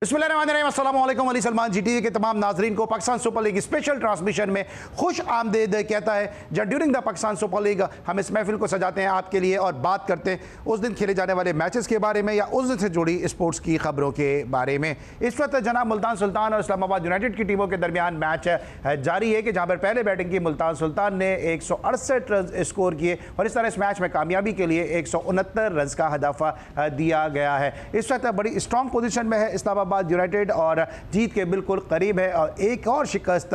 बिस्मिल्लाहिर्रहमानिर्रहीम, अस्सलाम वालेकुम। अली सलमान जीटीवी के तमाम नाजरीन को Pakistan super league special transmission में खुश आमदीद कहता है। जब during the Pakistan super league हम इस महफिल को सजाते हैं आपके लिए और बात करते हैं उस दिन खेले जाने वाले मैचेस के बारे में या उस दिन से जुड़ी स्पोर्ट्स की खबरों के बारे में। इस वक्त जनाब मुल्तान सुल्तान और इस्लामाबाद यूनाइटेड की टीमों के दरमियान मैच जारी है कि जहाँ पर पहले बैटिंग की मुल्तान सुल्तान ने 168 रन स्कोर किए और इस तरह इस मैच में कामयाबी के लिए 169 रन का हदफ दिया गया है। इस वक्त बड़ी स्ट्रॉन्ग पोजीशन में है इस्लामाबाद यूनाइटेड और जीत के बिल्कुल करीब है और एक और शिकस्त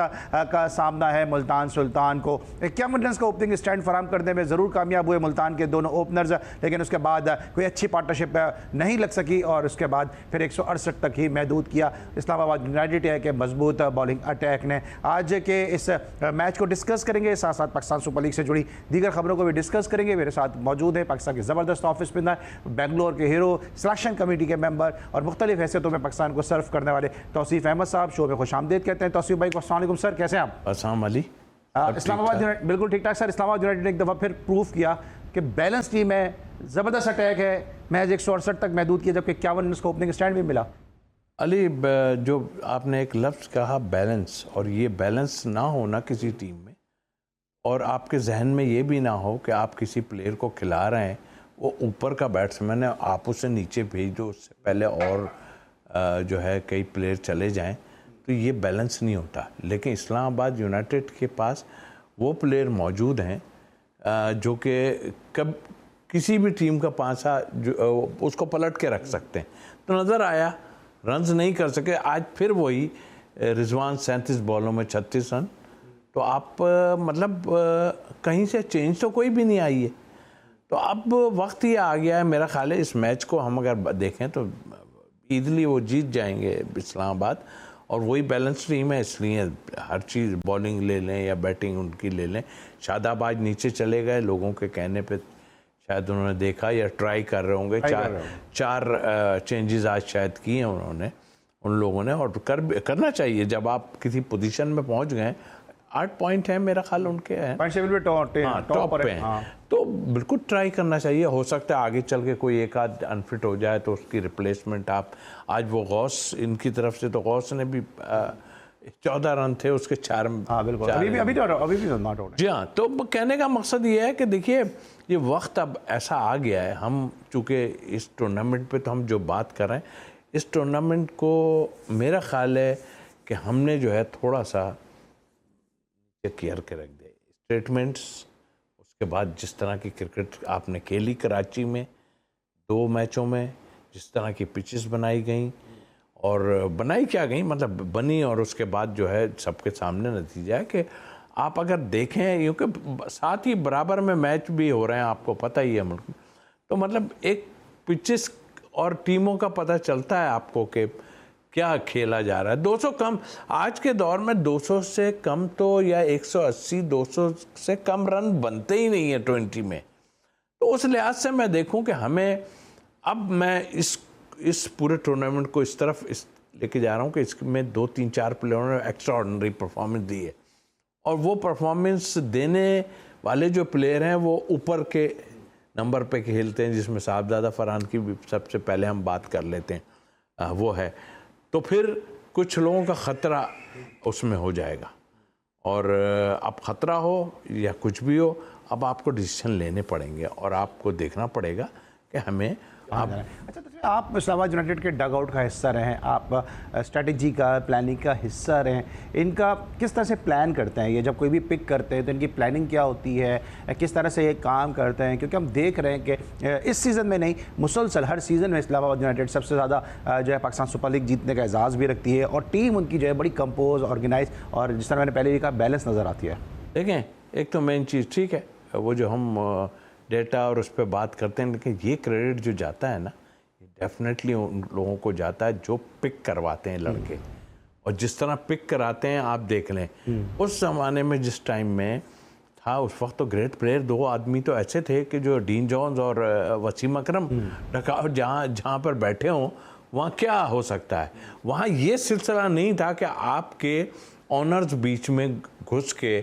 का सामना है मुल्तान सुल्तान को। 51 रन का ओपनिंग स्टैंड फराम करने में ज़रूर कामयाब हुए मुल्तान के दोनों ओपनर्स, लेकिन उसके बाद कोई अच्छी पार्टनरशिप नहीं लग सकी और उसके बाद फिर 168 तक ही महदूद किया इस्लामाबाद यूनाइटेड के मजबूत बॉलिंग अटैक ने। आज के इस मैच को डिस्कस करेंगे, साथ साथ पाकिस्तान सुपर लीग से जुड़ी दीगर खबरों को भी डिस्कस करेंगे। मेरे साथ मौजूद है पाकिस्तान के ज़बरदस्त ऑफ स्पिनर, बेंगलोर के हीरो, सिलेक्शन कमेटी के मेंबर और मुख्तलिफ हैसियतों में पाकिस्तान को सर्व करने वाले तौसीफ अहमद साहब शो में खुश आमदीद कहते हैं। तौसीफ भाई को अस्सलाम वालेकुम सर, कैसे हैं आप? अस्सलाम अली। इस्लामाबाद यूनाइटेड बिल्कुल ठीक ठाक सर। इस्लामाबाद यूनाइटेड ने एक दफ़ा फिर प्रूफ किया कि बैलेंस टीम है, ज़बरदस्त अटैक है, मैच 168 तक महदूद किया जबकि 51 रन का ओपनिंग स्टैंड भी मिला। अली, जो आपने एक लफ्ज़ कहा बैलेंस, और ये बैलेंस ना होना किसी टीम में और आपके जहन में ये भी ना हो कि आप किसी प्लेयर को खिला रहे हैं, वो ऊपर का बैट्समैन है, आप उसे नीचे भेज दो उससे पहले और जो है कई प्लेयर चले जाएं, तो ये बैलेंस नहीं होता। लेकिन इस्लामाबाद यूनाइटेड के पास वो प्लेयर मौजूद हैं जो कि कब किसी भी टीम का पांचा उसको पलट के रख सकते हैं। तो नज़र आया रन्स नहीं कर सके, आज फिर वही रिजवान 37 बॉलों में 36 रन। तो आप मतलब कहीं से चेंज तो कोई भी नहीं आई है। तो अब वक्त ये आ गया है, मेरा ख्याल है इस मैच को हम अगर देखें तो ईज़िली वो जीत जाएंगे इस्लामाबाद, और वही बैलेंस टीम है, इसलिए हर चीज़ बॉलिंग ले लें या बैटिंग उनकी ले लें। शादाब आज नीचे चले गए, लोगों के कहने पे शायद उन्होंने देखा या ट्राई कर रहे होंगे, चार चेंजेस आज शायद किए हैं उन्होंने उन लोगों ने, और करना चाहिए जब आप किसी पोजीशन में पहुंच गए। 8 पॉइंट है मेरा ख्याल उनके हैं, टॉप पे हैं। हाँ। तो बिल्कुल ट्राई करना चाहिए। हो सकता है आगे चल के कोई एक आध अनफिट हो जाए तो उसकी रिप्लेसमेंट आप, आज वो गौस इनकी तरफ से, तो गौस ने भी 14 रन थे उसके 4। हाँ बिल्कुल, अभी भी नॉट आउट। जी हाँ, तो कहने का मकसद ये है कि देखिए ये वक्त अब ऐसा आ गया है, हम चूँकि इस टूर्नामेंट पे तो हम जो बात कर रहे हैं, इस टूर्नामेंट को मेरा ख्याल है कि हमने जो है थोड़ा सा केयर के रख दे। स्टेटमेंट्स, उसके बाद जिस तरह की क्रिकेट आपने खेली कराची में 2 मैचों में, जिस तरह की पिचेस बनाई गई और बनाई क्या गई मतलब बनी, और उसके बाद जो है सबके सामने नतीजा है कि आप अगर देखें, क्योंकि साथ ही बराबर में मैच भी हो रहे हैं, आपको पता ही है मुल्क में, तो मतलब एक पिचेस और टीमों का पता चलता है आपको कि क्या खेला जा रहा है। 200 कम, आज के दौर में 200 से कम तो या 180-200 से कम रन बनते ही नहीं है 20 में। तो उस लिहाज से मैं देखूं कि हमें, अब मैं इस पूरे टूर्नामेंट को इस तरफ लेके जा रहा हूं कि इसमें 2-3-4 प्लेयरों ने एक्स्ट्रा ऑर्डिनरी परफॉर्मेंस दी है, और वो परफॉर्मेंस देने वाले जो प्लेयर हैं वो ऊपर के नंबर पे खेलते हैं, जिसमें साहबजादा फरहान की भी सबसे पहले हम बात कर लेते हैं, वो है। तो फिर कुछ लोगों का ख़तरा उसमें हो जाएगा, और अब ख़तरा हो या कुछ भी हो, अब आपको डिसीजन लेने पड़ेंगे और आपको देखना पड़ेगा कि हमें अच्छा, तो आप इस्लामाबाद यूनाइटेड के डग आउट का हिस्सा रहे हैं, आप स्ट्रेटजी का, प्लानिंग का हिस्सा रहे हैं। इनका किस तरह से प्लान करते हैं ये, जब कोई भी पिक करते हैं तो इनकी प्लानिंग क्या होती है, किस तरह से ये काम करते हैं? क्योंकि हम देख रहे हैं कि इस सीज़न में नहीं, मुसलसल हर सीज़न में इस्लामाबाद यूनाइटेड सबसे ज़्यादा जो है पाकिस्तान सुपर लीग जीतने का एजाज़ भी रखती है, और टीम उनकी जो है बड़ी कंपोज, ऑर्गेनाइज और जिस तरह मैंने पहले भी कहा बैलेंस नज़र आती है। देखें, एक तो मेन चीज़ ठीक है वो जो हम डेटा और उस पर बात करते हैं, लेकिन ये क्रेडिट जो जाता है ना, ये डेफिनेटली उन लोगों को जाता है जो पिक करवाते हैं लड़के, और जिस तरह पिक कराते हैं आप देख लें। उस ज़माने में जिस टाइम में था, उस वक्त तो ग्रेट प्लेयर 2 आदमी तो ऐसे थे कि जो डीन जॉन्स और वसीम अकरम डका, जहाँ पर बैठे हों वहाँ क्या हो सकता है। वहाँ ये सिलसिला नहीं था कि आपके ऑनर्स बीच में घुस के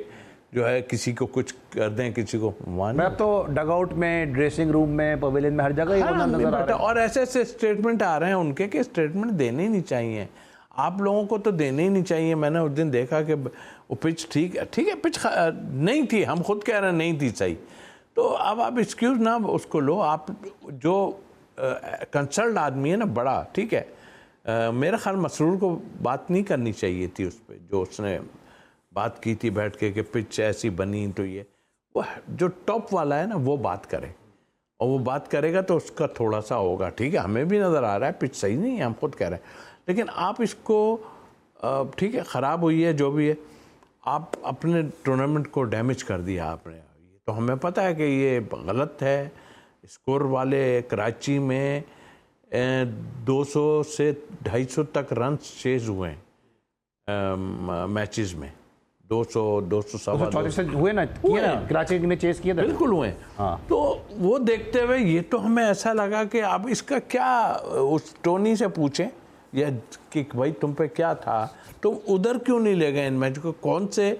जो है किसी को कुछ कर दें, किसी को मैं अब तो डगआउट में, ड्रेसिंग रूम में, पवेलियन में, हर जगह ही होना नजर आ रहा है। और ऐसे ऐसे स्टेटमेंट आ रहे हैं उनके कि स्टेटमेंट देने ही नहीं चाहिए, आप लोगों को तो देने ही नहीं चाहिए। मैंने उस दिन देखा कि वो पिच ठीक है, पिच नहीं थी, हम खुद कह रहे हैं नहीं थी सही, तो अब आप एक्सक्यूज़ ना उसको लो। आप जो कंसर्न आदमी है ना बड़ा, ठीक है, मेरा ख्याल मसरूर को बात नहीं करनी चाहिए थी उस पर, जो उसने बात की थी बैठ के कि पिच ऐसी बनी, तो ये वो जो टॉप वाला है ना वो बात करे, और वो बात करेगा तो उसका थोड़ा सा होगा, ठीक है। हमें भी नज़र आ रहा है पिच सही नहीं है, हम खुद कह रहे हैं, लेकिन आप इसको ठीक है ख़राब हुई है जो भी है, आप अपने टूर्नामेंट को डैमेज कर दिया आपने। तो हमें पता है कि ये गलत है। स्कोर वाले कराची में 200 से 250 तक रन चेज हुए हैं मैचेस में, 200 से हुए ना, किए ना, कराची ने चेस किया था, बिल्कुल हुए। हाँ। तो वो देखते हुए ये तो हमें ऐसा लगा कि अब इसका क्या, उस टोनी से पूछें या कि भाई तुम पे क्या था, तुम उधर क्यों नहीं ले गए इन मैच को? कौन से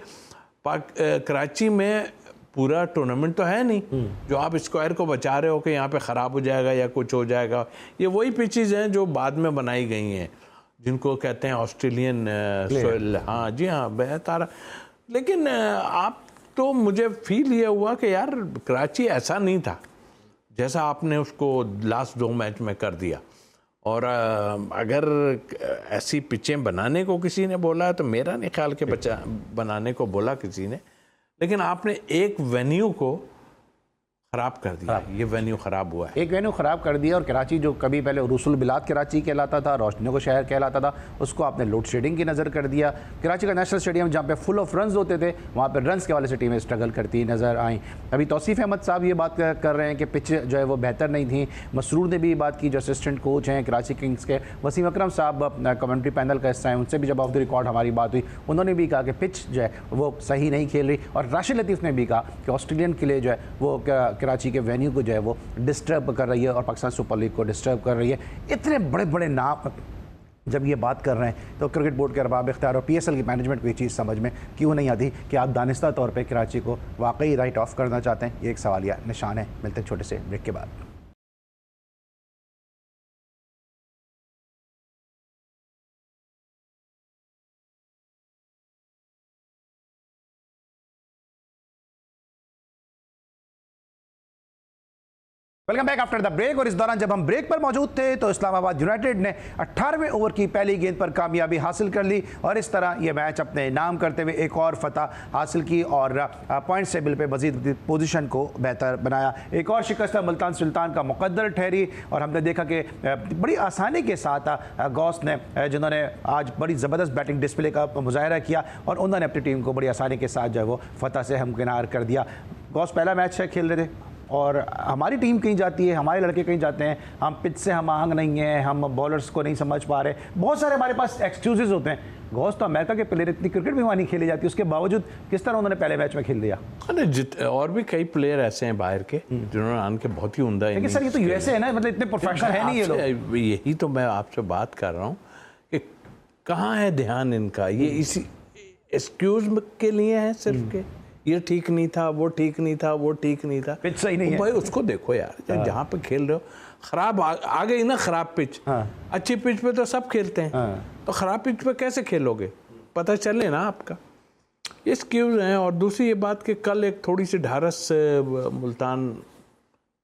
कराची में पूरा टूर्नामेंट तो है नहीं जो आप स्क्वायर को बचा रहे हो कि यहाँ पे ख़राब हो जाएगा या कुछ हो जाएगा। ये वही पिचेस हैं जो बाद में बनाई गई हैं, जिनको कहते हैं ऑस्ट्रेलियन सोइल। हाँ जी हाँ, बेहतर। लेकिन आप तो मुझे फील ये हुआ कि यार कराची ऐसा नहीं था जैसा आपने उसको लास्ट 2 मैच में कर दिया। और अगर ऐसी पिचें बनाने को किसी ने बोला तो मेरा नहीं ख्याल के बनाने को बोला किसी ने, लेकिन आपने एक वेन्यू को ख़राब कर दिया। ये वेन्यू ख़राब हुआ है, एक वेन्यू ख़राब कर दिया। और कराची जो कभी पहले उरूसुल बिलाद कराची कहलाता था, रोशनियों का शहर कहलाता था, उसको आपने लोड शेडिंग की नज़र कर दिया। कराची का नेशनल स्टेडियम जहाँ पे फुल ऑफ रन्स होते थे, वहाँ पे रन्स के वाले से टीमें स्ट्रगल करती नज़र आईं। अभी तौसीफ़ अहमद साहब ये बात कर रहे हैं कि पिच जो है वो बेहतर नहीं थी। मसरूर ने भी बात की, जो असिस्टेंट कोच हैं कराची किंग्स के। वसीम अकरम साहब कमेंट्री पैनल का हिस्सा हैं, उनसे भी जब ऑफ द रिकॉर्ड हमारी बात हुई, उन्होंने भी कहा कि पिच जो है वो सही नहीं खेल रही। और राशिद लतीफ़ ने भी कहा कि ऑस्ट्रेलियन के लिए जो है वो कराची के वेन्यू जो है वो डिस्टर्ब कर रही है और पाकिस्तान सुपर लीग को डिस्टर्ब कर रही है। इतने बड़े बड़े नाम जब ये बात कर रहे हैं तो क्रिकेट बोर्ड के अरबाब इख्तियार और PSL की मैनेजमेंट को ये चीज़ समझ में क्यों नहीं आती कि आप दानिस्ता तौर पे कराची को वाकई राइट ऑफ करना चाहते हैं? ये एक सवालिया निशान है। मिलते हैं छोटे से ब्रेक के बाद। Welcome back after the break. और इस दौरान जब हम ब्रेक पर मौजूद थे तो इस्लामाबाद यूनाइटेड ने 18वें ओवर की पहली गेंद पर कामयाबी हासिल कर ली और इस तरह यह मैच अपने नाम करते हुए एक और फतह हासिल की और पॉइंट्स टेबल पे मजीद पोजीशन को बेहतर बनाया। एक और शिकस्त मुल्तान सुल्तान का मुकद्दर ठहरी और हमने देखा कि बड़ी आसानी के साथ गौस ने, जिन्होंने आज बड़ी ज़बरदस्त बैटिंग डिस्प्ले का मुजाहरा किया और उन्होंने अपनी टीम को बड़ी आसानी के साथ जो है वो फतह से हमकिनार कर दिया। गौस पहला मैच है खेल रहे थे और हमारी टीम कहीं जाती है, हमारे लड़के कहीं जाते हैं, हम पिच से हम आहंग नहीं हैं, हम बॉलर्स को नहीं समझ पा रहे, बहुत सारे हमारे पास एक्सक्यूजेज होते हैं। गौस तो अमेरिका के प्लेयर, इतनी क्रिकेट भी वहाँ नहीं खेली जाती, उसके बावजूद किस तरह उन्होंने पहले मैच में खेल दिया। अरे और भी कई प्लेयर ऐसे हैं बाहर के जिन्होंने आन के बहुत ही उम्दा। लेकिन सर ये तो यूएसए है ना, मतलब इतने प्रोफेशनल है नहीं ये लोग। यही तो मैं आपसे बात कर रहा हूँ कि कहाँ है ध्यान इनका। ये इसी एक्सक्यूज के लिए है सिर्फ के ये ठीक नहीं था, वो ठीक नहीं था, वो ठीक नहीं था, पिच सही नहीं है। भाई उसको देखो यार, जहाँ पे खेल रहे हो खराब आ गई ना खराब पिच। अच्छी पिच पे तो सब खेलते हैं, तो खराब पिच पे कैसे खेलोगे? पता चले ना आपका। ये एक्सक्यूज हैं। और दूसरी ये बात कि कल एक थोड़ी सी ढारस मुल्तान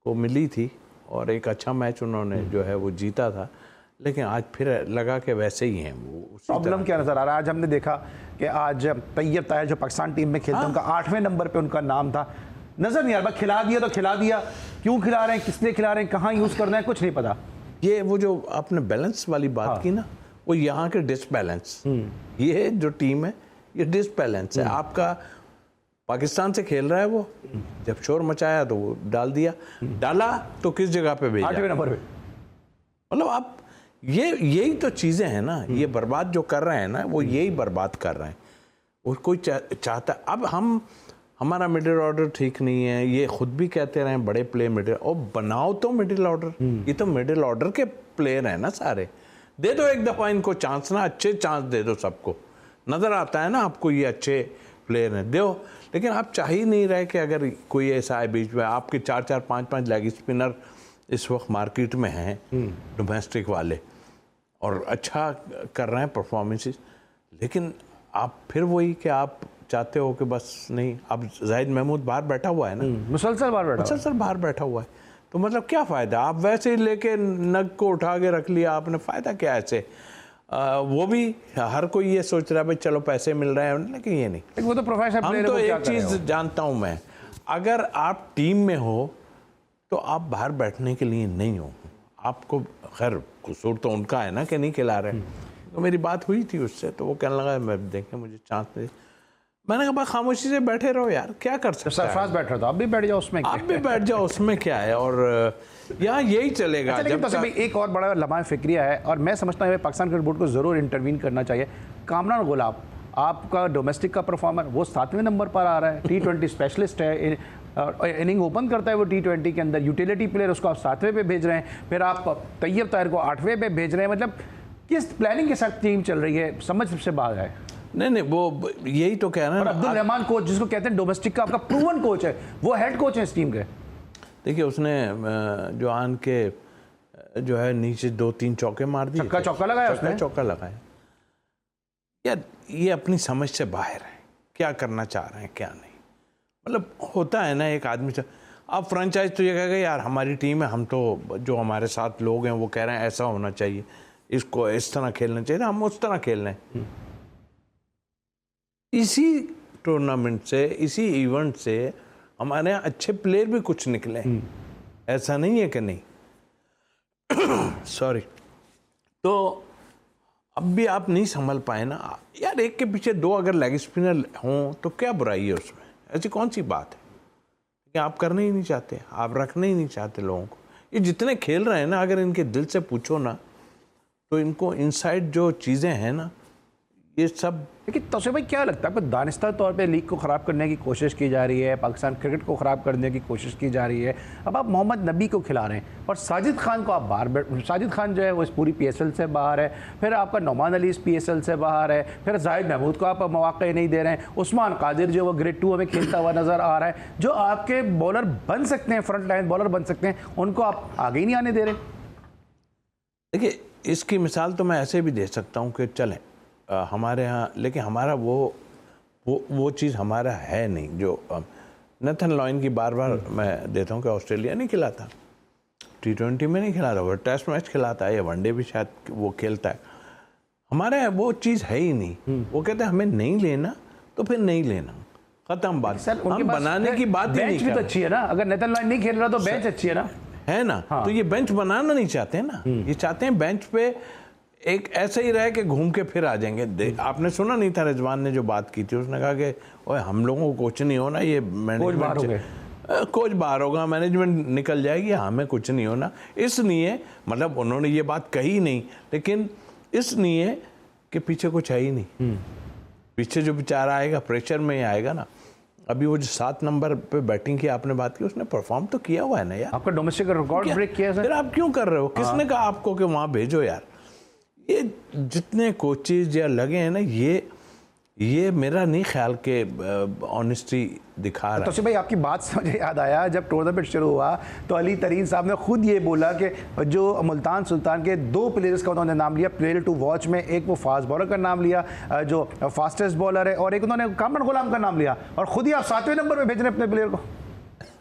को मिली थी और एक अच्छा मैच उन्होंने जो है वो जीता था, लेकिन आज फिर लगा कि वैसे ही हैं वो। प्रॉब्लम क्या नज़र आ रहा है? आज हमने देखा कि आज तैयब ताहिर जो पाकिस्तान टीम में खेलते हैं, उनका 8वें नंबर पे उनका नाम था, नज़र नहीं आ रहा। खिला दिया तो खिला दिया, क्यों खिला रहे हैं, किसने खिला रहे हैं, कहाँ यूज़ करना है, कुछ नहीं पता। ये वो जो आपने बैलेंस वाली बात की ना, वो यहाँ के डिसबैलेंस, ये जो टीम है ये डिसबैलेंस है। आपका पाकिस्तान से खेल रहा है, वो जब शोर मचाया तो वो डाल दिया, डाला तो किस जगह पे भेजा? 8वें नंबर पे। मतलब आप यही तो चीज़ें हैं ना, ये बर्बाद जो कर रहे हैं ना, वो यही बर्बाद कर रहे हैं। वो कोई चाहता, अब हमारा मिडिल ऑर्डर ठीक नहीं है, ये खुद भी कहते रहे बड़े प्लेयर मिडिल, और बनाओ तो मिडिल ऑर्डर, ये तो मिडिल ऑर्डर के प्लेयर हैं ना सारे। दे दो एक दफ़ा इनको चांस ना, अच्छे चांस दे दो सबको। नज़र आता है ना आपको ये अच्छे प्लेयर हैं, दो। लेकिन आप चाह ही नहीं रहे कि अगर कोई ऐसा है बीच में, आपके 4-4, 5-5 लेग स्पिनर इस वक्त मार्केट में हैं डोमेस्टिक वाले और अच्छा कर रहे हैं परफॉर्मेंसेस, लेकिन आप फिर वही कि आप चाहते हो कि बस नहीं, अब जाहिद महमूद बाहर बैठा हुआ है ना, मुसलसल बाहर बैठा हुआ है, तो मतलब क्या फ़ायदा? आप वैसे ही लेके नग को उठा के रख लिया आपने, फ़ायदा क्या ऐसे? वो भी हर कोई ये सोच रहा है भाई चलो पैसे मिल रहे हैं, लेकिन ये नहीं, वो तो प्रोफेशनल प्लेयर हम तो एक चीज़ जानता हूँ मैं, अगर आप टीम में हो तो आप बाहर बैठने के लिए नहीं हो। आपको खैर कसूर तो उनका है ना कि नहीं खिला रहे। तो मेरी बात हुई थी उससे, तो वो कहने लगा मैं देखें मुझे चांस दे। मैंने कहा खामोशी से बैठे रहो यार, क्या कर सकते हैं। सरफराज बैठ रहा था, आप भी बैठ जाओ उसमें, आप भी बैठ जाओ उसमें, क्या है। और यहाँ यही चलेगा। अच्छा, जब भाई एक और बड़ा लम्हा फिक्रिया है और मैं समझता हूँ पाकिस्तान क्रिकेट बोर्ड को ज़रूर इंटरवीन करना चाहिए। कामरान गुलाब आपका डोमेस्टिक का परफॉर्मर, वो 7वें नंबर पर आ रहा है, T20 स्पेशलिस्ट है, इनिंग ओपन करता है वो T20 के अंदर, यूटिलिटी प्लेयर, उसको आप 7वें पे भेज रहे हैं, फिर आप तैयब ताहिर को 8वें पे भेज रहे हैं। मतलब किस प्लानिंग के साथ टीम चल रही है, समझ से बाहर है। नहीं, वो यही तो कह रहे हैं। अब्दुल रहमान कोच, जिसको कहते हैं डोमेस्टिक का आपका प्रूवन कोच है, वो हेड कोच है इस टीम के। देखिए उसने जो आन के जो है नीचे 2-3 चौके मार दिए, चौका लगाया उसने, चौका लगाया। यार ये अपनी समझ से बाहर है, क्या करना चाह रहे हैं क्या नहीं। मतलब होता है ना, एक आदमी से अब फ्रेंचाइज तो ये कहेगा यार हमारी टीम है, हम तो जो हमारे साथ लोग हैं वो कह रहे हैं ऐसा होना चाहिए, इसको इस तरह खेलना चाहिए, हम उस तरह खेल रहे हैं। इसी टूर्नामेंट से, इसी इवेंट से हमारे यहाँ अच्छे प्लेयर भी कुछ निकले, ऐसा नहीं है कि नहीं। सॉरी। तो अब भी आप नहीं संभल पाए ना यार, एक के पीछे 2 अगर लेग स्पिनर हों तो क्या बुराई है उसमें, ऐसी कौन सी बात है कि आप करना ही नहीं चाहते, आप रखना ही नहीं चाहते लोगों को। ये जितने खेल रहे हैं ना, अगर इनके दिल से पूछो ना तो इनको इनसाइड जो चीज़ें हैं ना, ये सब। लेकिन तो भाई क्या लगता है आपको, दानिस्ता तौर पे लीग को ख़राब करने की कोशिश की जा रही है, पाकिस्तान क्रिकेट को ख़राब करने की कोशिश की जा रही है। अब आप मोहम्मद नबी को खिला रहे हैं और साजिद खान को आप बाहर, साजिद खान जो है वो इस पूरी PSL से बाहर है, फिर आपका नौमान अली इस PSL से बाहर है, फिर जाहिद महमूद को आप मौका नहीं दे रहे हैं, उस्मान कादिर जो वो ग्रेड 2 में खेलता हुआ नज़र आ रहा है, जो आपके बॉलर बन सकते हैं, फ्रंट लाइन बॉलर बन सकते हैं, उनको आप आगे ही नहीं आने दे रहे। देखिए इसकी मिसाल तो मैं ऐसे भी दे सकता हूँ कि चलें हमारे यहाँ, लेकिन हमारा वो चीज़ हमारा है नहीं। जो नेथन लॉयन की बार बार मैं देता हूँ कि ऑस्ट्रेलिया नहीं खिलाता, T20 में नहीं खिलाता, वो टेस्ट मैच खिलाता है या वनडे भी शायद वो खेलता है। हमारे यहाँ वो चीज़ है ही नहीं। वो कहते हैं हमें नहीं लेना तो फिर नहीं लेना, खत्म बात। हम बनाने की बात ही नहीं कर रहे। बेंच भी तो अच्छी है ना, अगर नेथन लॉयन नहीं खेल रहा तो बेंच अच्छी है ना, है ना। हाँ। तो ये बेंच बनाना नहीं चाहते ना, ये चाहते हैं बेंच पे एक ऐसे ही रहे कि घूम के फिर आ जाएंगे। आपने सुना नहीं था रिजवान ने जो बात की थी, उसने कहा कि ओए हम लोगों को कुछ नहीं होना, ये मैनेजमेंट कोच बाहर होगा, मैनेजमेंट निकल जाएगी, हमें कुछ नहीं होना। इसलिए मतलब उन्होंने ये बात कही नहीं, लेकिन इसलिए कि पीछे कुछ है ही नहीं। पीछे जो बेचारा आएगा प्रेशर में ही आएगा ना। अभी वो जो 7 नंबर पे बैटिंग की आपने बात की, उसने परफॉर्म तो किया हुआ है ना यार, आपका डोमेस्टिक रिकॉर्ड ब्रेक किया है। फिर आप क्यों कर रहे हो? किसने कहा आपको कि वहां भेजो यार? ये जितने कोचेज या लगे हैं ना, ये मेरा नहीं ख्याल के ऑनेस्टी दिखा रहा है। तो भाई आपकी बात से मुझे याद आया, जब टूर्नामेंट शुरू हुआ तो अली तरीन साहब ने खुद ये बोला कि जो मुल्तान सुल्तान के 2 प्लेयर्स का उन्होंने नाम लिया प्लेयर टू वॉच में, एक वो फास्ट बॉलर का नाम लिया जो फास्टेस्ट बॉलर है, और एक उन्होंने कामरान गुलाम का नाम लिया, और खुद ही आप 7वें नंबर पर भेज रहे हैं अपने प्लेयर को।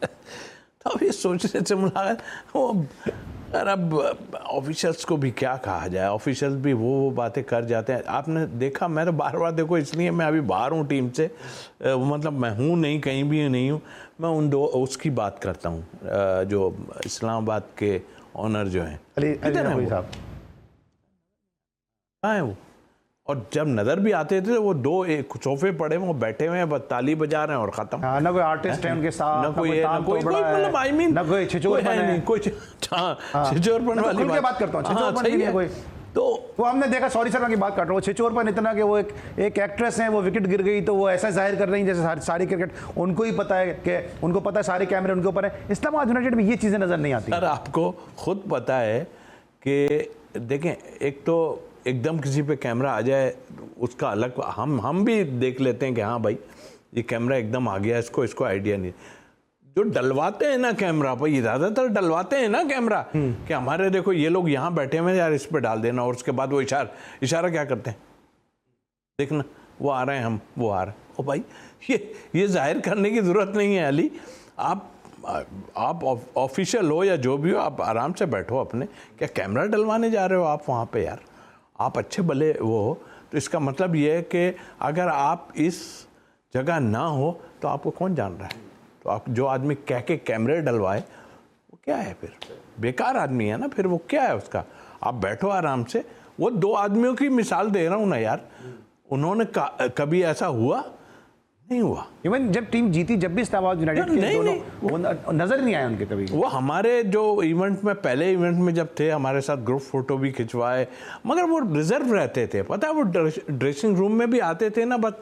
तो अब ये सोचने से मुलाकात वो यार, अब ऑफिशियल्स को भी क्या कहा जाए, ऑफिशियल्स भी वो बातें कर जाते हैं। आपने देखा, मैं तो बार बार देखो, इसलिए मैं अभी बाहर हूँ टीम से, मतलब मैं हूँ नहीं, कहीं भी नहीं हूँ, मैं उन 2 उसकी बात करता हूँ जो इस्लामाबाद के ऑनर जो हैं, साहब कहाँ है वो? और जब नजर भी आते थे वो 2 एक सोफे पड़े वो बैठे हुए हैं, बस ताली बजा रहे हैं और खत्म। हाँ, ना कोई आर्टिस्ट है उनके साथ, ना कोई मतलब आई मीन ना कोई छिछोरपन है, नहीं कोई छिछोरपन वाली बात करता हूँ, छिछोरपन नहीं है कोई। तो वो हमने देखा, सॉरी सर की बात कर रहा हूँ, छिछोरपन इतना कि वो एक एक्ट्रेस है, वो विकेट गिर गई तो वो ऐसा जाहिर कर रही है जैसे सारी क्रिकेट उनको ही पता है, कि उनको पता है सारे कैमरे उनके ऊपर है। इस्लामाबाद यूनाइटेड में ये चीज़ें नज़र नहीं आती। सर आपको खुद पता है कि देखें, एक तो एकदम किसी पे कैमरा आ जाए उसका अलग, हम भी देख लेते हैं कि हाँ भाई ये कैमरा एकदम आ गया, इसको आइडिया नहीं। जो डलवाते हैं ना कैमरा पर, ये ज़्यादातर डलवाते हैं ना कैमरा कि हमारे देखो ये लोग यहाँ बैठे हुए हैं यार, इस पे डाल देना, और उसके बाद वो इशारा क्या करते हैं, देखना वो आ रहे हैं, हम वो आ रहे हैं। ओ भाई ये जाहिर करने की ज़रूरत नहीं है अली, आप ऑफिशियल हो या जो भी हो, आप आराम से बैठो अपने, क्या कैमरा डलवाने जा रहे हो आप वहाँ पे यार, आप अच्छे भले वो हो। तो इसका मतलब ये है कि अगर आप इस जगह ना हो तो आपको कौन जान रहा है। तो आप जो आदमी कह के कैमरे डलवाए वो क्या है, फिर बेकार आदमी है ना, फिर वो क्या है उसका। आप बैठो आराम से। वो दो आदमियों की मिसाल दे रहा हूँ ना यार, उन्होंने कभी ऐसा हुआ नहीं हुआ। इवन जब टीम जीती, जब भी इस्लामाबाद यूनाइटेड के दोनों वो नजर नहीं आए उनके कभी। वो हमारे जो इवेंट में, पहले इवेंट में जब थे हमारे साथ ग्रुप फोटो भी खिंचवाए, मगर वो रिजर्व रहते थे, पता है, वो ड्रेसिंग रूम में भी आते थे ना, बस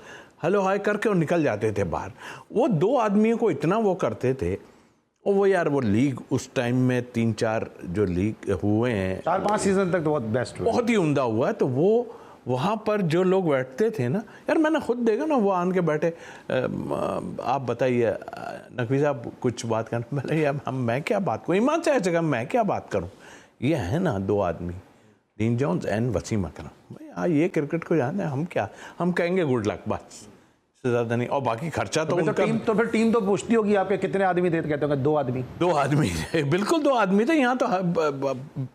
हेलो हाय करके और निकल जाते थे बाहर। वो दो आदमियों को इतना वो करते थे। और वो यार वो लीग उस टाइम में 3-4 जो लीग हुए हैं, 4-5 सीजन तक तो बहुत बेस्ट हुआ, बहुत ही उम्दा हुआ है। तो वो वहाँ पर जो लोग बैठते थे ना यार, मैंने खुद देखा ना, वो आन के बैठे, आप बताइए नकवी साहब कुछ बात करना, मैंने यार मैं क्या बात करूँ, ईमान से ऐसे कहा मैं क्या बात करूँ। ये है ना दो आदमी, डीन जोन्स एंड वसीम अकरम, भाई हाँ ये क्रिकेट को जानते हैं, हम कहेंगे गुड लक, बस से ज़्यादा नहीं। और बाकी खर्चा तो उनका, फिर टीम तो पूछती होगी आपके कितने आदमी देते, कहते होंगे 2 आदमी। 2 आदमी बिल्कुल 2 आदमी थे, यहाँ तो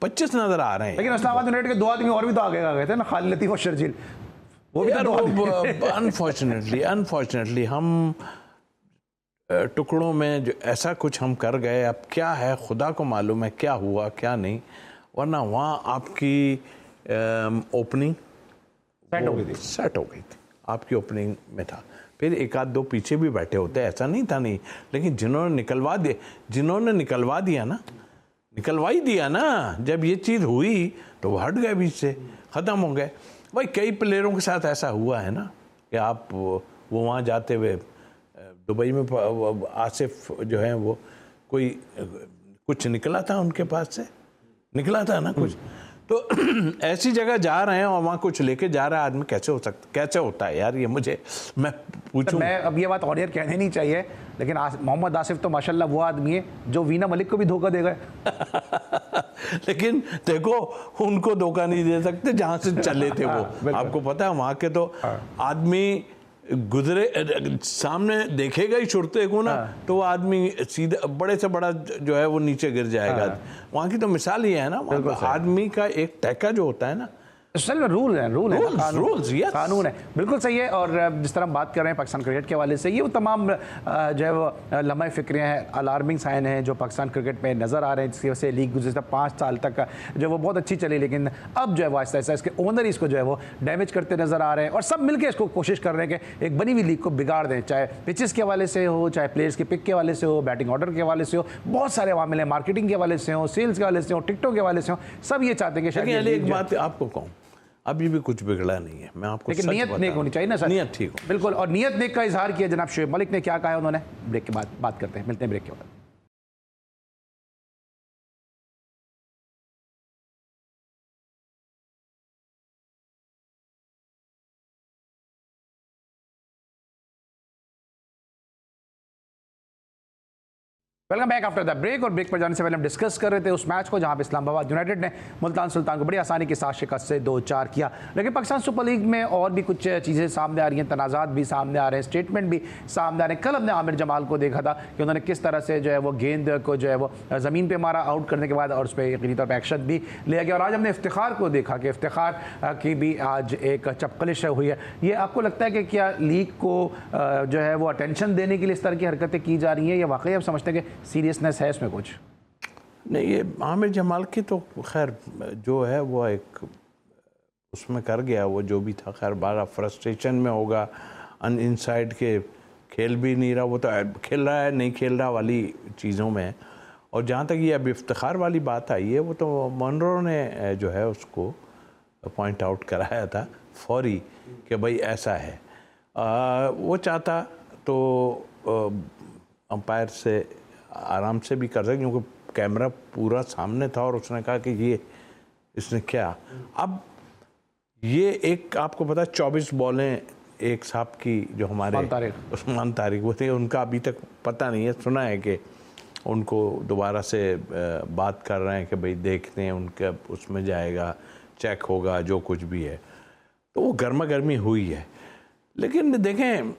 25 नजर आ रहे हैं। लेकिन इस्लामाबाद यूनाइटेड के 2 आदमी और भी तो आगे आ गए थे ना, खालिद लतीफ और शर्जील, वो भी तो अनफॉर्चुनेटली हम टुकड़ों में जो ऐसा कुछ हम कर गए, अब क्या है खुदा को मालूम है क्या हुआ क्या नहीं, वरना वहाँ आपकी ओपनिंग सेट हो गई थी, आपकी ओपनिंग में था। फिर 1-2 पीछे भी बैठे होते, ऐसा नहीं था नहीं, लेकिन जिन्होंने निकलवा ही दिया ना, जब ये चीज़ हुई तो वो हट गए, बीच से ख़त्म हो गए। भाई कई प्लेयरों के साथ ऐसा हुआ है ना कि आप वो वहाँ जाते हुए, दुबई में आसिफ जो है वो कोई कुछ निकला था उनके पास से, निकला था ना कुछ, तो ऐसी जगह जा रहे हैं और वहाँ कुछ लेके जा रहा है आदमी, कैसे होता है यार, ये मैं पूछूं। मैं अब ये बात ऑडियर कहने नहीं चाहिए, लेकिन मोहम्मद आसिफ तो माशाल्लाह वो आदमी है जो वीना मलिक को भी धोखा दे गए। लेकिन देखो उनको धोखा नहीं दे सकते जहाँ से चले थे वो। आपको पता है वहाँ के तो आदमी गुजरे सामने देखेगा ही छुड़ते को ना, तो वो आदमी सीधा बड़े से बड़ा जो है वो नीचे गिर जाएगा। वहाँ की तो मिसाल ही है ना, आदमी का एक टैका जो होता है ना, रूल है कानून है, बिल्कुल सही है। और जिस तरह हम बात कर रहे हैं पाकिस्तान क्रिकेट के हवाले से, ये वो तमाम जो है वो लम्हे फ़िक्रियाँ हैं, अलार्मिंग साइन हैं जो पाकिस्तान क्रिकेट में नज़र आ रहे हैं, जिसकी वजह से लीग गुज़श्ता 5 साल तक जो वो बहुत अच्छी चली, लेकिन अब जो है वो आहिस्ता आहिस्ता इसके ओनर इसको जो है वो डैमेज करते नज़र आ रहे हैं, और सब मिलकर इसको कोशिश कर रहे हैं कि एक बनी हुई लीग को बिगाड़ दें, चाहे पिचेस के हवाले से हो, चाहे प्लेयर्स के पिक के हवाले से हो, बैटिंग ऑर्डर के हवाले से हो, बहुत सारे अवामिल हैं, मार्केटिंग के हवाले से हो, सेल्स के हवाले से हो, टिकटों के हवाले से हो, सब ये चाहते हैं कि शायद एक बात आपको कहूँ, अभी भी कुछ बिगड़ा नहीं है, मैं आपको, लेकिन नियत नेक होनी चाहिए ना सर, नियत ठीक हो, बिल्कुल। और नियत नेक का इजहार किया जनाब शुएब मलिक ने, क्या कहा है उन्होंने, ब्रेक के बाद बात करते हैं, मिलते हैं ब्रेक के बाद। Welcome back after the break. और ब्रेक पर जाने से पहले हम डिस्कस कर रहे थे उस मैच को जहां पे इस्लामाबाद यूनाइटेड ने मुल्तान सुल्तान को बड़ी आसानी के साथ शिकस्त से 2-4 किया। लेकिन पाकिस्तान सुपर लीग में और भी कुछ चीज़ें सामने आ रही हैं, तनाज़ात भी सामने आ रहे हैं, स्टेटमेंट भी सामने आ रहे हैं। कल हमने आमिर जमाल को देखा था कि उन्होंने किस तरह से जो है वो गेंद को जो है वो ज़मीन पर मारा आउट करने के बाद, और उस पर यकीनी तौर पर एक्शन भी लिया गया। और आज हमने इफ्तिखार को देखा कि इफ्तिखार की भी आज एक चपकलिश हुई है। ये आपको लगता है कि क्या लीग को जो है वो अटेंशन देने के लिए इस तरह की हरकतें की जा रही हैं, या वाकई आप समझते हैं कि सीरियसनेस है इसमें कुछ? नहीं, ये आमिर जमाल की तो खैर जो है वो एक उसमें कर गया, वो जो भी था खैर बड़ा फ्रस्ट्रेशन में होगा, इनसाइड के खेल भी नहीं रहा, वो तो खेल रहा है नहीं खेल रहा वाली चीज़ों में। और जहाँ तक ये अब इफ्तिखार वाली बात आई है, वो तो मनरो ने जो है उसको पॉइंट आउट कराया था फौरी कि भाई ऐसा है। वो चाहता तो अंपायर से आराम से भी कर सकते, क्योंकि कैमरा पूरा सामने था और उसने कहा कि ये इसने क्या। अब ये एक आपको पता 24 बॉलें एक साहब की जो हमारे उस्मान तारिक वो थे, उनका अभी तक पता नहीं है, सुना है कि उनको दोबारा से बात कर रहे हैं कि भाई देखते हैं उनका उसमें जाएगा, चेक होगा, जो कुछ भी है। तो वो गर्मा गर्मी हुई है, लेकिन देखें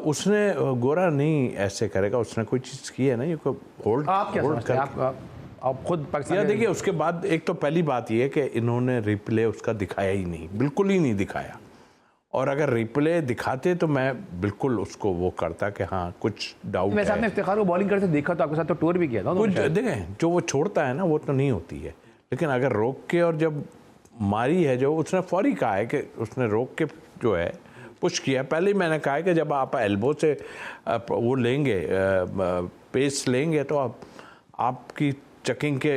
उसने गोरा नहीं ऐसे करेगा, उसने कोई चीज़ की है ना, ये होल्ड आप क्या समझते हैं? आप खुद पाकिस्तान देखिए उसके बाद एक तो पहली बात ये है कि इन्होंने रिप्ले उसका दिखाया ही नहीं, बिल्कुल ही नहीं दिखाया। और अगर रिप्ले दिखाते तो मैं बिल्कुल उसको वो करता कि हाँ कुछ डाउट है। वैसे आपने इफ्तिखार को बॉलिंग करते देखा तो आपके साथ तो टूर भी किया था कुछ देखें जो वो छोड़ता है ना वो तो नहीं होती है, लेकिन अगर रोक के और जब मारी है जो उसने फौरी कहा है कि उसने रोक के जो है पुश किया। पहले ही मैंने कहा है कि जब आप एल्बो से वो लेंगे पेस लेंगे तो आपकी चेकिंग के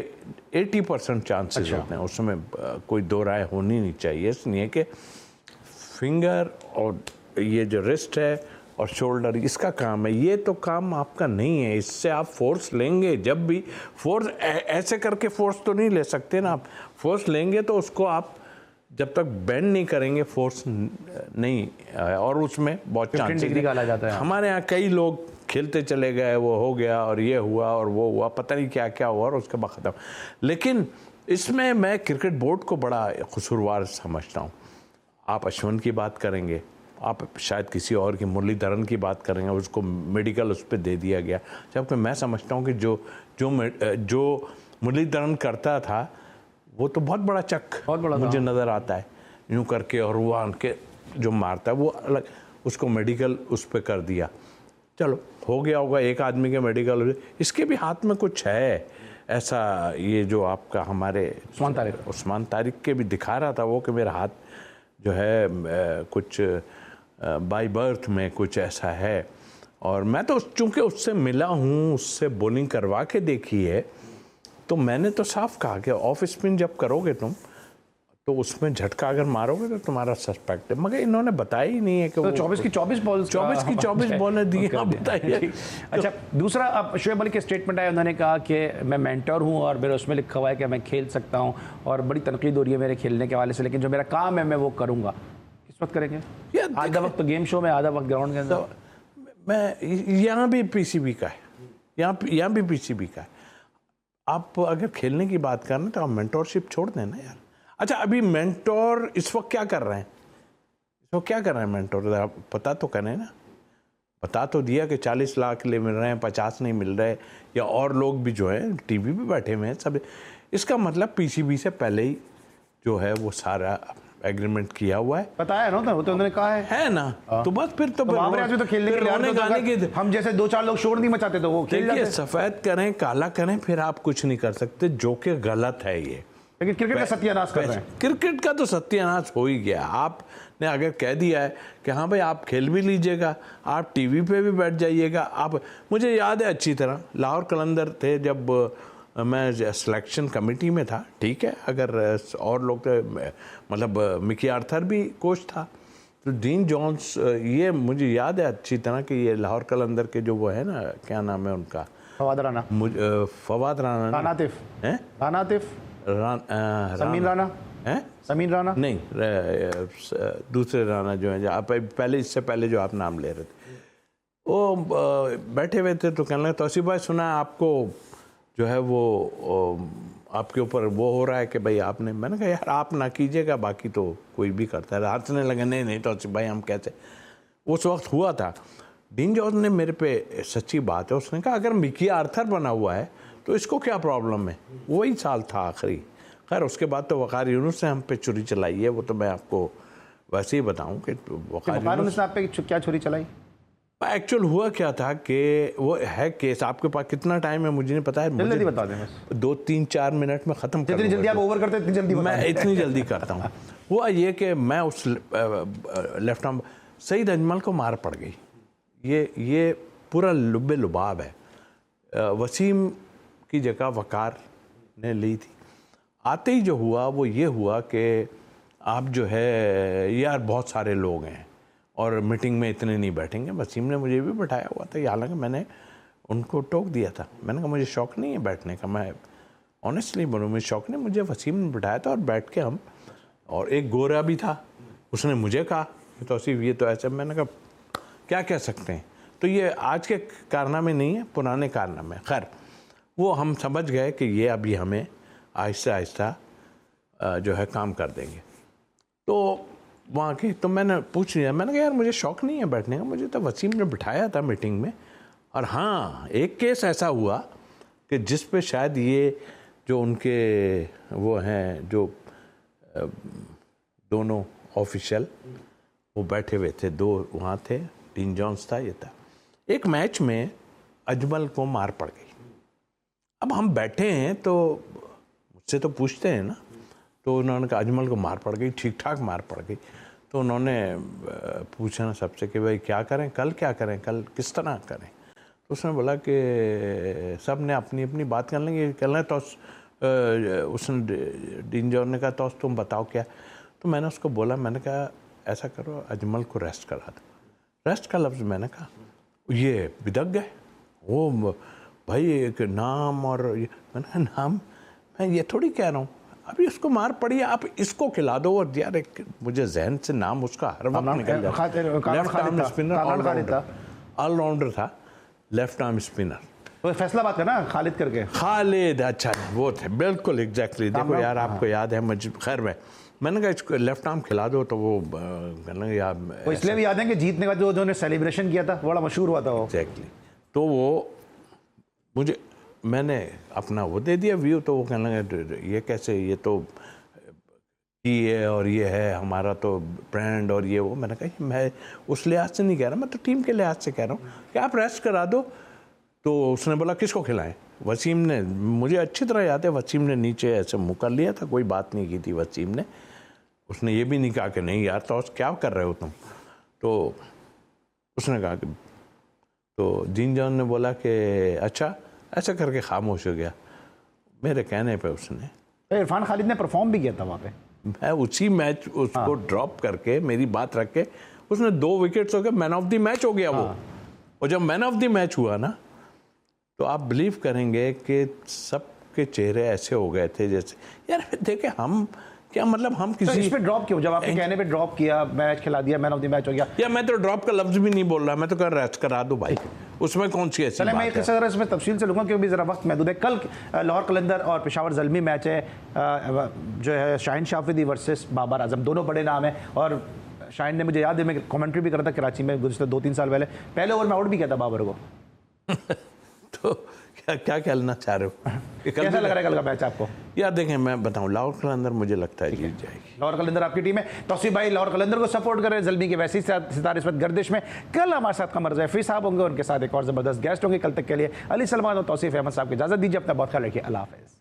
80% चांसेस होते हैं, उसमें कोई दो राय होनी नहीं चाहिए। इसलिए कि फिंगर और ये जो रिस्ट है और शोल्डर इसका काम है, ये तो काम आपका नहीं है। इससे आप फोर्स लेंगे, जब भी फोर्स ऐसे करके फोर्स तो नहीं ले सकते ना। आप फोर्स लेंगे तो उसको आप जब तक बेंड नहीं करेंगे फोर्स नहीं, और उसमें बहुत चांस निकाला जाता है। हमारे यहाँ कई लोग खेलते चले गए, वो हो गया और ये हुआ और वो हुआ, पता नहीं क्या क्या हुआ और उसके बाद ख़त्म। लेकिन इसमें मैं क्रिकेट बोर्ड को बड़ा कसूरवार समझता हूँ। आप अश्विन की बात करेंगे, आप शायद किसी और की मुरलीधरन की बात करेंगे, उसको मेडिकल उस पर दे दिया गया, जबकि मैं समझता हूँ कि जो मुरलीधरन करता था वो तो बहुत बड़ा चक मुझे नज़र आता है, यूँ करके और वो आन के जो मारता है वो अलग, उसको मेडिकल उस पर कर दिया। चलो हो गया होगा एक आदमी के मेडिकल, इसके भी हाथ में कुछ है ऐसा। ये जो आपका हमारे उस्मान तारिक के भी दिखा रहा था वो कि मेरा हाथ जो है कुछ बाय बर्थ में कुछ ऐसा है। और मैं तो चूँकि उससे मिला हूँ, उससे बॉलिंग करवा के देखी है, तो मैंने तो साफ कहा कि ऑफ स्पिन जब करोगे तुम तो उसमें झटका अगर मारोगे तो तुम्हारा सस्पेक्ट है। मगर इन्होंने बताया ही नहीं है कि तो 24 की 24 बॉलें दी हैं, बताइए। अच्छा, दूसरा अब शोएब अली के स्टेटमेंट आया, उन्होंने कहा कि मैं मेंटर हूं और मेरे उसमें लिखा हुआ है कि मैं खेल सकता हूं और बड़ी तनकीद हो रही है मेरे खेलने के हवाले से, लेकिन जो मेरा काम है मैं वो करूंगा। किस वक्त करेंगे? आधा वक्त तो गेम शो में, आधा वक्त ग्राउंड के अंदर। मैं यहाँ भी पीसीबी का है, यहाँ भी पीसीबी का है। आप अगर खेलने की बात करना तो आप मेंटोरशिप छोड़ दें ना यार। अच्छा, अभी मेंटोर इस वक्त क्या कर रहे हैं? इस वक्त क्या कर रहे हैं मेंटोर? पता तो करें ना। बता तो दिया कि 40 लाख ले मिल रहे हैं, 50 नहीं मिल रहे, या और लोग भी जो है टीवी पे बैठे हुए हैं सब। इसका मतलब पीसीबी से पहले ही जो है वो सारा एग्रीमेंट किया हुआ है। बताया ना, वो तो उन्होंने कहा है ना। तो बस फिर तो खेलने के हम जैसे 2-4 लोग शोर नहीं मचाते तो वो खेल जाते। सफेद करें काला करें फिर आप कुछ नहीं कर सकते, जो कि गलत है ये। लेकिन क्रिकेट का सत्यानाश कर रहे हैं। क्रिकेट का तो सत्यानाश हो ही गया। आपने अगर कह दिया है कि हाँ भाई आप खेल भी लीजिएगा, आप टीवी पे भी बैठ जाइएगा। आप, मुझे याद है अच्छी तरह, लाहौर कलंदर थे जब मैं सिलेक्शन कमेटी में था, ठीक है, अगर और लोग थे, मतलब मिकी आर्थर भी कोच था, तो डीन जॉन्स, ये मुझे याद है अच्छी तरह कि ये लाहौर कलंदर के जो वो है ना, क्या नाम है उनका, फवाद राना, फवाद राना, समीन राना हैं, समीन राना नहीं, दूसरे राना जो है, आप पहले, इससे पहले जो आप नाम ले रहे थे, वो बैठे हुए थे तो कहने लगे तौसीफ भाई सुना आपको जो है वो आपके ऊपर वो हो रहा है कि भाई आपने, मैंने कहा यार आप ना कीजिएगा, बाकी तो कोई भी करता है। हंसने लगे, नहीं तौसीफ भाई हम कैसे। उस वक्त हुआ था, डीन जॉन्स ने मेरे पे, सच्ची बात है, उसने कहा अगर मिकी आर्थर बना हुआ है तो इसको क्या प्रॉब्लम है। वही साल था आखिरी। खैर उसके बाद तो वक़ार यूनुस ने हम पे छुरी चलाई है, वो तो मैं आपको वैसे ही बताऊं कि वक़ार यूनुस ने आप पे क्या छुरी चलाई। एक्चुअल हुआ क्या था कि वो है केस, आपके पास कितना टाइम है मुझे नहीं पता है, जल्दी बता दें बस। 2-3-4 मिनट में ख़त्म कर, जितनी जल्दी आप ओवर करते हैं इतनी जल्दी मैं इतनी जल्दी करता हूँ। हुआ ये कि मैं उस लेफ्ट आर्म सईद अजमल को मार पड़ गई। ये पूरा लुब्बे लुबाब है। वसीम की जगह वक़ार ने ली थी। आते ही जो हुआ वो ये हुआ कि आप जो है यार बहुत सारे लोग हैं और मीटिंग में इतने नहीं बैठेंगे। वसीम ने मुझे भी बैठाया हुआ था, हालांकि मैंने उनको टोक दिया था। मैंने कहा मुझे शौक़ नहीं है बैठने का, मैं ऑनेस्टली बोलूँ मुझे शौक़ नहीं, मुझे वसीम ने बैठाया था और बैठ के हम और एक गोरा भी था, उसने मुझे कहा कि तौसीफ ये तो ऐसा। मैंने कहा क्या कह सकते हैं। तो ये आज के कारनामे नहीं है, पुराने कारनामे। खैर वो हम समझ गए कि ये अभी हमें आहिस्ता आहिस्ता जो है काम कर देंगे। तो वहाँ की तो मैंने पूछ लिया, मैंने कहा यार मुझे शौक़ नहीं है बैठने का, मुझे तो वसीम ने बिठाया था मीटिंग में। और हाँ, एक केस ऐसा हुआ कि जिस पे शायद ये जो उनके वो हैं जो दोनों ऑफिशियल वो बैठे हुए थे, दो वहाँ थे, डीन जॉन्स था, ये था। एक मैच में अजमल को मार पड़ गई। अब हम बैठे हैं तो मुझसे तो पूछते हैं ना, तो उन्होंने कहा अजमल को मार पड़ गई, ठीक ठाक मार पड़ गई। तो उन्होंने पूछा सबसे कि भाई क्या करें, कल क्या करें, कल किस तरह करें। तो उसने बोला कि सब ने अपनी अपनी बात कर लेंगे, कल है तो उसने डीन जॉन ने कहा तो तुम बताओ क्या। तो मैंने उसको बोला, मैंने कहा ऐसा करो अजमल को रेस्ट करा दो। रेस्ट का लफ्ज़ मैंने कहा, ये बिदक गए वो भाई एक नाम, और मैंने कहा नाम मैं ये थोड़ी कह रहा हूँ, अभी उसको मार पड़ी है, आप इसको खिला दो। और यार एक मुझे जहन से नाम उसका हर वक्त निकल जाता है। लेफ्ट आर्म स्पिनर, ऑलराउंडर था, लेफ्ट आर्म स्पिनर। तो फैसलाबाद का ना खालिद करके, खालिद, अच्छा वो थे, बिल्कुल एग्जैक्टली। देखो यार आपको याद है मुझे, खैर मैंने कहा इसको लेफ्ट आर्म खिला दो, तो वो कहना यार वो इसलिए भी याद है कि जीतने का जो उन्होंने सेलिब्रेशन किया था बड़ा मशहूर हुआ था वो। एग्जैक्टली। तो वो मुझे मैंने अपना वो दे दिया व्यू, तो वो कहने लगे ये कैसे, ये तो ये और ये है हमारा तो ब्रांड और ये वो। मैंने कहा मैं उस लिहाज से नहीं कह रहा, मैं तो टीम के लिहाज से कह रहा हूँ कि आप रेस्ट करा दो। तो उसने बोला किसको खिलाएं। वसीम ने, मुझे अच्छी तरह याद है, वसीम ने नीचे ऐसे मुँह कर लिया था, कोई बात नहीं की थी वसीम ने। उसने ये भी नहीं कहा कि नहीं यार तो क्या कर रहे हो तुम। तो उसने कहा कि, तो डीन जॉन ने बोला कि अच्छा, ऐसा करके खामोश हो गया। मेरे कहने पे उसने, इरफान खालिद ने परफॉर्म भी किया था वहाँ पे। मैं उसी मैच उसको ड्रॉप करके, मेरी बात रख के, उसने 2 विकेट्स हो गए, मैन ऑफ द मैच हो गया वो। और जब मैन ऑफ द मैच हुआ ना, तो आप बिलीव करेंगे कि सबके चेहरे ऐसे हो गए थे जैसे यार देखे हम क्या, मतलब हम किसी तो इस पे ड्रॉप क्यों, जब आपके कहने पे ड्रॉप किया, मैच खिला दिया, मैन ऑफ द मैच हो गया। या मैं तो ड्रॉप का लफ्ज भी नहीं बोल रहा, मैं तो कर रेस्ट करा दो भाई, उसमें कौन सी ऐसी बात है। मैं एक जरा इसमें तफसील से लूँगा क्योंकि ज़रा वक्त महदूद है। कल लाहौर कलंदर और पेशावर ज़ल्मी मैच है, जो है शाहीन शाफिदी वर्सेस बाबर आजम, दोनों बड़े नाम हैं। और शाहीन ने, मुझे याद है, मैं कमेंट्री भी करा था कराची में गुज़श्ता 2-3 साल पहले ओवर में आउट भी किया था बाबर को। तो क्या कहना चाह रहे हो, कैसा लग रहा है कल का मैच आपको? यार देखें मैं बताऊं, लाहौर कलंदर मुझे लगता है जीत जाएगी। लाहौर कलंदर आपकी टीम है। तौसीफ भाई लाहौर कलंदर को सपोर्ट करें, ज़ल्मी के वैसे ही सितारे इस वक्त गर्दिश में। कल हमारे साथ कमर ज़ैफ़ी साहब होंगे, उनके साथ एक और ज़बरदस्त गेस्ट होंगे। कल तक के लिए अली सलमान और तौसीफ अहमद साहब की इजाज़त दीजिए। अपना बहुत ख्याल रखिए। अल्लाह हाफ़िज़।